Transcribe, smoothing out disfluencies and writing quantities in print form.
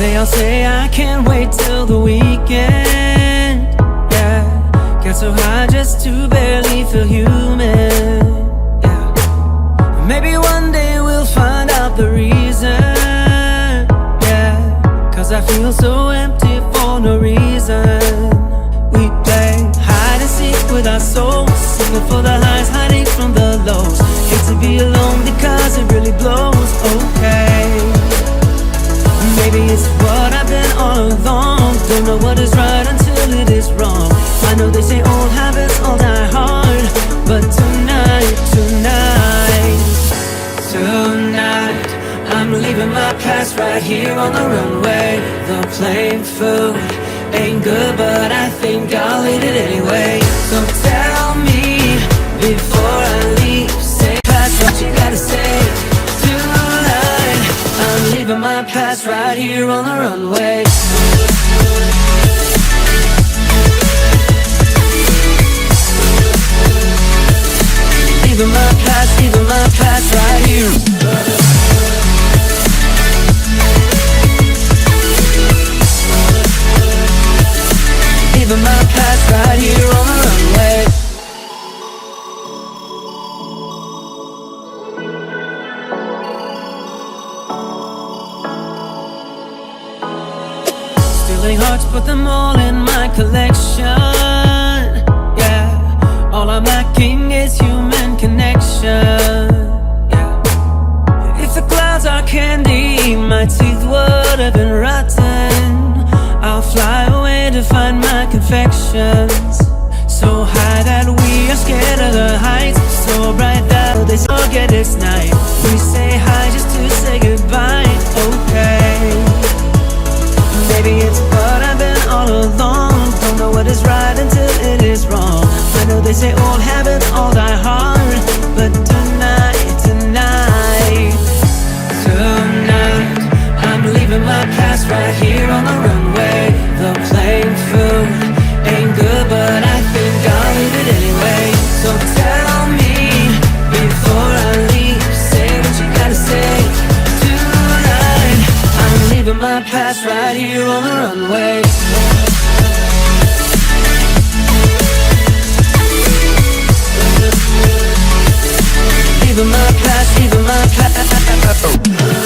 They all say I can't wait till the weekend. Yeah, get so high just to barely feel human. Yeah, maybe one day we'll find out the reason. Yeah, cause I feel so empty for no reason. We play hide and seek with our souls, singing for the highs, hiding from the lows. Hate to be alone because it really blows. Okay, maybe it's what I've been all along. Don't know what is right until it is wrong. I know they say old habits all die hard, but tonight, I'm leaving my past right here on the runway. The plain food ain't good, but I think I'll eat it anyway. So tell me before I leave, say past what you gotta say. Tonight, I'm leaving my past right here on the runway. Leaving my past right here. Leaving my past right here on the runway. Stealing hearts, put them all in my collection. Yeah, all I'm lacking is human connection. Yeah, if the clouds are candy, my teeth would have been rotten. I'll fly away to find my confections. So high that we are scared of the heights, so bright that they forget it's night. We say hi just to say goodbye. Okay, maybe it's what I've been all along. Don't know what is right until it is wrong. I know they say old habits all die hard, but tonight, I'm leaving my past right here on the runway. The plain food ain't good, but I think I'll eat it anyway. So tell me before I leave, say what you gotta say. Tonight, I'm leaving my past right here on the runway. Leaving my past, leaving my past.